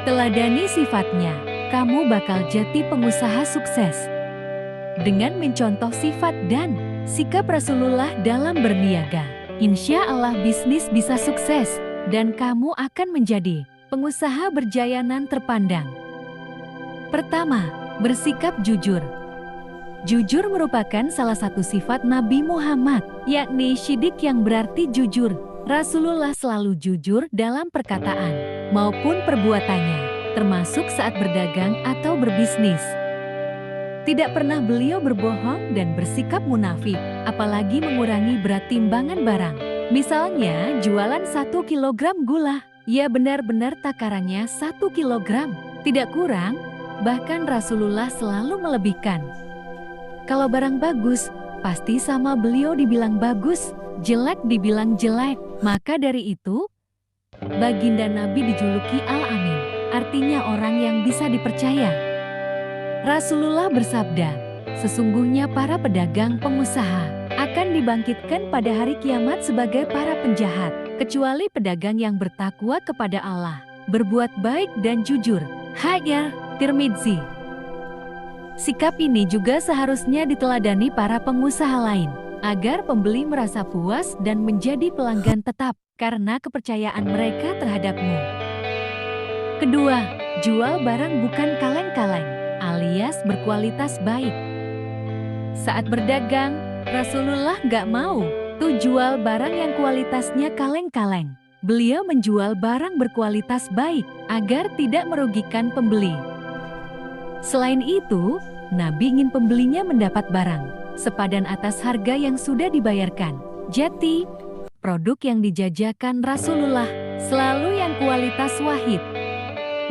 Teladani sifatnya, kamu bakal jadi pengusaha sukses. Dengan mencontoh sifat dan sikap Rasulullah dalam berniaga, insya Allah bisnis bisa sukses, dan kamu akan menjadi pengusaha berjayanan terpandang. Pertama, bersikap jujur. Jujur merupakan salah satu sifat Nabi Muhammad, yakni syidik yang berarti jujur. Rasulullah selalu jujur dalam perkataan maupun perbuatannya, termasuk saat berdagang atau berbisnis. Tidak pernah beliau berbohong dan bersikap munafik, apalagi mengurangi berat timbangan barang. Misalnya, jualan 1 kilogram gula, ya benar-benar takarannya 1 kilogram, tidak kurang, bahkan Rasulullah selalu melebihkan. Kalau barang bagus, pasti sama beliau dibilang bagus, jelek dibilang jelek. Maka dari itu, baginda Nabi dijuluki Al-Amin, artinya orang yang bisa dipercaya. Rasulullah bersabda, sesungguhnya para pedagang pengusaha akan dibangkitkan pada hari kiamat sebagai para penjahat, kecuali pedagang yang bertakwa kepada Allah, berbuat baik dan jujur. Hadis Tirmidzi. Sikap ini juga seharusnya diteladani para pengusaha lain, agar pembeli merasa puas dan menjadi pelanggan tetap karena kepercayaan mereka terhadapmu. Kedua, jual barang bukan kaleng-kaleng, alias berkualitas baik. Saat berdagang, Rasulullah gak mau tuh jual barang yang kualitasnya kaleng-kaleng. Beliau menjual barang berkualitas baik agar tidak merugikan pembeli. Selain itu, Nabi ingin pembelinya mendapat barang sepadan atas harga yang sudah dibayarkan. Jadi, produk yang dijajakan Rasulullah selalu yang kualitas wahid.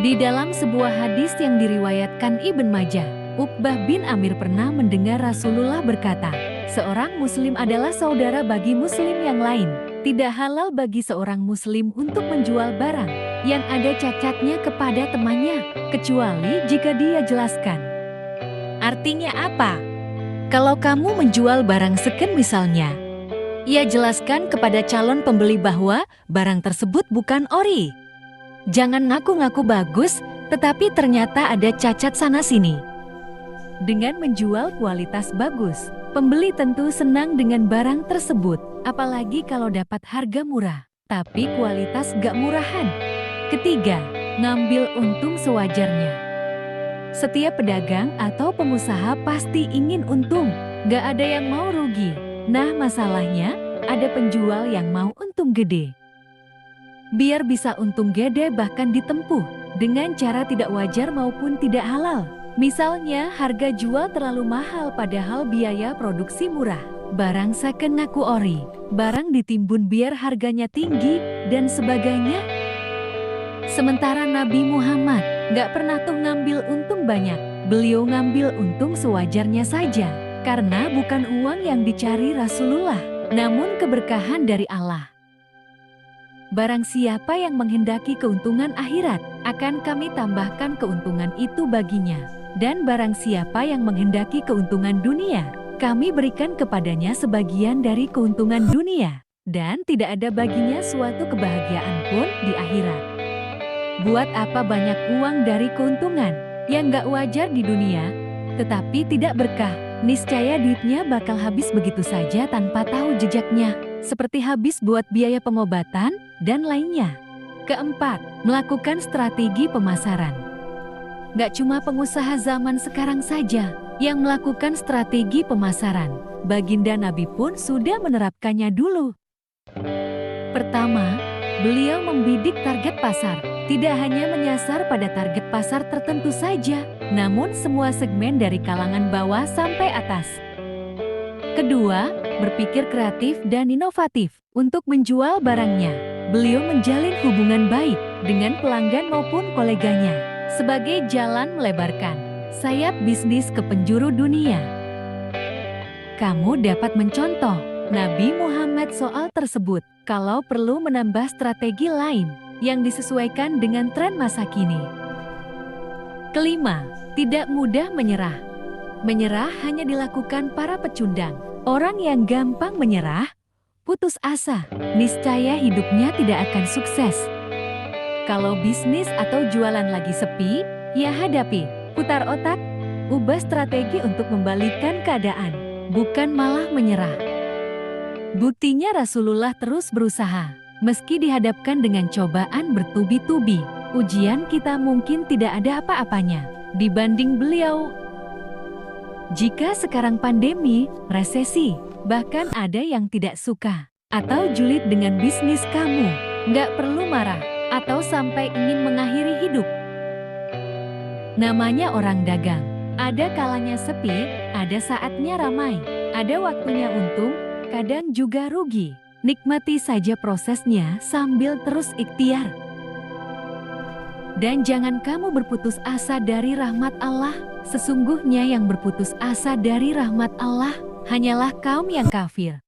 Di dalam sebuah hadis yang diriwayatkan Ibn Majah, Uqbah bin Amir pernah mendengar Rasulullah berkata, seorang muslim adalah saudara bagi muslim yang lain. Tidak halal bagi seorang muslim untuk menjual barang yang ada cacatnya kepada temannya, kecuali jika dia jelaskan. Artinya apa? Kalau kamu menjual barang seken misalnya, ia jelaskan kepada calon pembeli bahwa barang tersebut bukan ori. Jangan ngaku-ngaku bagus, tetapi ternyata ada cacat sana-sini. Dengan menjual kualitas bagus, pembeli tentu senang dengan barang tersebut, apalagi kalau dapat harga murah, tapi kualitas gak murahan. Ketiga, ngambil untung sewajarnya. Setiap pedagang atau pengusaha pasti ingin untung, gak ada yang mau rugi. Nah masalahnya, ada penjual yang mau untung gede. Biar bisa untung gede bahkan ditempuh dengan cara tidak wajar maupun tidak halal. Misalnya harga jual terlalu mahal padahal biaya produksi murah. Barang second ngaku ori, barang ditimbun biar harganya tinggi, dan sebagainya. Sementara Nabi Muhammad gak pernah tuh ngambil untung banyak. Beliau ngambil untung sewajarnya saja, karena bukan uang yang dicari Rasulullah, namun keberkahan dari Allah. Barang siapa yang menghendaki keuntungan akhirat, akan kami tambahkan keuntungan itu baginya. Dan barang siapa yang menghendaki keuntungan dunia, kami berikan kepadanya sebagian dari keuntungan dunia. Dan tidak ada baginya suatu kebahagiaan pun di akhirat. Buat apa banyak uang dari keuntungan yang gak wajar di dunia, tetapi tidak berkah? Niscaya duitnya bakal habis begitu saja tanpa tahu jejaknya, seperti habis buat biaya pengobatan dan lainnya. Keempat, melakukan strategi pemasaran. Gak cuma pengusaha zaman sekarang saja yang melakukan strategi pemasaran. Baginda Nabi pun sudah menerapkannya dulu. Pertama, beliau membidik target pasar. Tidak hanya menyasar pada target pasar tertentu saja, namun semua segmen dari kalangan bawah sampai atas. Kedua, berpikir kreatif dan inovatif untuk menjual barangnya. Beliau menjalin hubungan baik dengan pelanggan maupun koleganya sebagai jalan melebarkan sayap bisnis ke penjuru dunia. Kamu dapat mencontoh Nabi Muhammad soal tersebut kalau perlu menambah strategi lain yang disesuaikan dengan tren masa kini. Kelima, tidak mudah menyerah. Menyerah hanya dilakukan para pecundang. Orang yang gampang menyerah, putus asa, niscaya hidupnya tidak akan sukses. Kalau bisnis atau jualan lagi sepi, ya hadapi, putar otak, ubah strategi untuk membalikkan keadaan, bukan malah menyerah. Buktinya Rasulullah terus berusaha, meski dihadapkan dengan cobaan bertubi-tubi. Ujian kita mungkin tidak ada apa-apanya dibanding beliau. Jika sekarang pandemi, resesi, bahkan ada yang tidak suka atau julid dengan bisnis kamu, nggak perlu marah atau sampai ingin mengakhiri hidup. Namanya orang dagang, ada kalanya sepi, ada saatnya ramai, ada waktunya untung, kadang juga rugi. Nikmati saja prosesnya sambil terus ikhtiar. Dan jangan kamu berputus asa dari rahmat Allah. Sesungguhnya yang berputus asa dari rahmat Allah hanyalah kaum yang kafir.